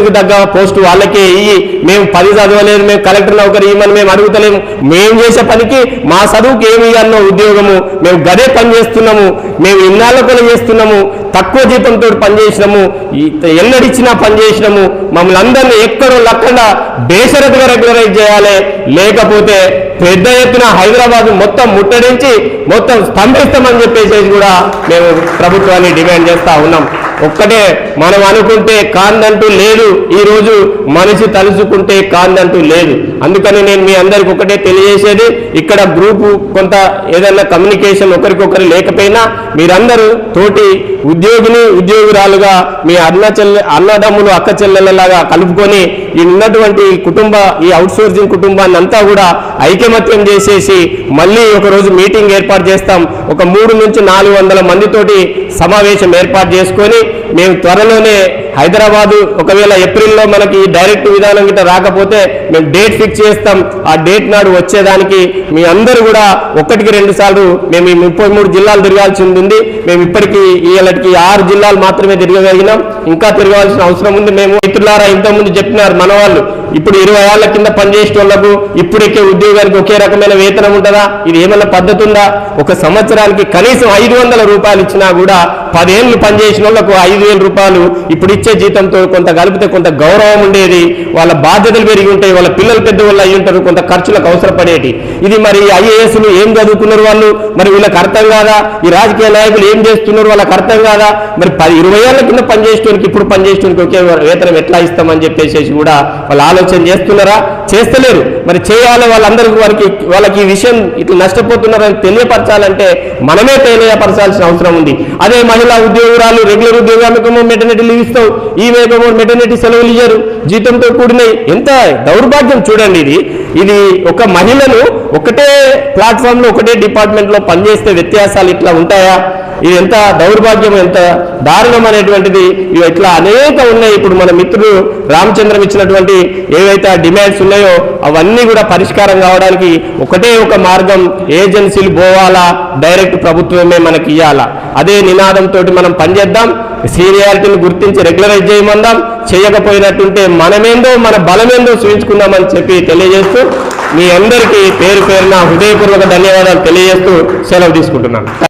కు తగ్గ పోస్ట్ వాళ్ళకే ఇయ్యి, మేము 10 చదవలేదు, మేము కలెక్టర్ నౌకరు ఇవ్వమని మేము అడుగుతలేము. మేము చేసే పనికి మా చదువుకి ఏమి ఇవ్వాలనో ఉద్యోగము, మేము గదే పని చేస్తున్నాము, మేము ఇన్నాళ్ళ పని చేస్తున్నాము, తక్కువ జీతంతో పనిచేసినాము, ఎన్నడిచ్చినా పనిచేసినాము, మమ్మల్ని అందరినీ ఎక్కడో లక్కడా బేషరతుగా రెగ్యులరైజ్ చేయాలి, లేకపోతే పెద్ద ఎత్తున హైదరాబాద్ మొత్తం ముట్టడించి మొత్తం స్తంభిస్తామని చెప్పేసి కూడా మేము ప్రభుత్వాన్ని డిమాండ్ చేస్తా ఉన్నాం. ఒక్కటే మనం అనుకుంటే కాందంటూ లేదు, ఈరోజు మనిషి తలుచుకుంటే కాందంటూ లేదు. అందుకని నేను మీ అందరికి ఒకటే తెలియజేసేది, ఇక్కడ గ్రూపు కొంత ఏదైనా కమ్యూనికేషన్ ఒకరికొకరు లేకపోయినా మీరందరూ తోటి ఉద్యోగిని ఉద్యోగురాలుగా మీ అన్నదమ్ములు అక్క చెల్లెలలాగా కలుపుకొని ఈ ఉన్నటువంటి ఈ అవుట్సోర్సింగ్ కుటుంబాన్ని అంతా కూడా ఐకమత్యం చేసేసి మళ్ళీ ఒకరోజు మీటింగ్ ఏర్పాటు చేస్తాం. ఒక 300 నుంచి 400 మందితోటి సమావేశం ఏర్పాటు చేసుకొని మేము త్వరలోనే హైదరాబాదు ఒకవేళ ఏప్రిల్లో మనకి డైరెక్ట్ విధానం గిట్ట రాకపోతే మేము డేట్ ఫిక్స్ చేస్తాం. ఆ డేట్ నాడు వచ్చేదానికి మీ అందరూ కూడా 1-2 సార్లు మేము ఈ 33 జిల్లాలు తిరగాల్సి ఉంది. మేము ఇప్పటికీ ఇవాళకి 6 జిల్లాలు మాత్రమే తిరగగలిగినాం, ఇంకా తిరగాల్సిన అవసరం ఉంది. మేము మిత్రులారా ఇంతకుముందు చెప్పినారు మన వాళ్ళు, ఇప్పుడు 20 ఏళ్ల కింద పనిచేసే వాళ్ళకు ఇప్పుడెక్కే ఉద్యోగానికి ఒకే రకమైన వేతనం ఉంటుందా? ఇది ఏమన్నా పద్ధతి ఉందా? ఒక సంవత్సరానికి కనీసం 500 రూపాయలు ఇచ్చినా కూడా 10 ఏళ్ళు పనిచేసిన వాళ్ళకు 5,000 రూపాయలు ఇప్పుడు ఇచ్చే జీతంతో కొంత కలిపితే కొంత గౌరవం ఉండేది, వాళ్ళ బాధ్యతలు పెరిగి ఉంటాయి, వాళ్ళ పిల్లలు పెద్ద వాళ్ళు అయ్యి ఉంటారు, కొంత ఖర్చులకు అవసరపడేటి. ఇది మరి ఐఏఎస్లు ఏం చదువుకున్నారు వాళ్ళు, మరి వీళ్ళకి అర్థం కాదా? ఈ రాజకీయ నాయకులు ఏం చేస్తున్నారు వాళ్ళకి అర్థం కాదా? మరి 20 ఏళ్ల కింద పనిచేయడానికి ఇప్పుడు పనిచేయడానికి ఒకే వేతనం ఎట్లా ఇస్తామని చెప్పేసి కూడా వాళ్ళు ఆలోచన చేస్తున్నారా? చేస్తలేరు. మరి చేయాలి, వాళ్ళందరికీ వాళ్ళకి ఈ విషయం ఇట్లా నష్టపోతున్నారని తెలియపరచాలంటే మనమే తెలియపరచాల్సిన అవసరం ఉంది. అదే మహిళా ఉద్యోగురాలు రెగ్యులర్ ఉద్యోగాలకు మెటర్నిటీ లీవ్ ఇస్తావు, ఈ వేగమో మెటర్నిటీ సెలవులు ఇయ్యరు, జీతంతో కూడినాయి. ఎంత దౌర్భాగ్యం చూడండి. ఇది ఒక మహిళను ఒకటే ప్లాట్ఫామ్లో ఒకటే డిపార్ట్మెంట్లో పనిచేస్తే వ్యత్యాసాలు ఇట్లా ఉంటాయా? ఇది ఎంత దౌర్భాగ్యం, ఎంత దారుణం అనేటువంటిది ఇట్లా అనేక ఉన్నాయి. ఇప్పుడు మన మిత్రుడు రామచంద్రం ఇచ్చినటువంటి ఏవైతే డిమాండ్స్ ఉన్నాయో అవన్నీ కూడా పరిష్కారం కావడానికి ఒకటే ఒక మార్గం, ఏజెన్సీలు పోవాలా, డైరెక్ట్ ప్రభుత్వమే మనకి ఇవ్వాలా. అదే నినాదంతో మనం పనిచేద్దాం. సీనియారిటీని గుర్తించి రెగ్యులరైజ్ చేయమందాం, చేయకపోయినట్టుంటే మనమేందో మన బలమేందో చూపించుకుందామని చెప్పి తెలియజేస్తూ మీ అందరికీ పేరు పేరున హృదయపూర్వక ధన్యవాదాలు తెలియజేస్తూ సెలవు తీసుకుంటున్నాను.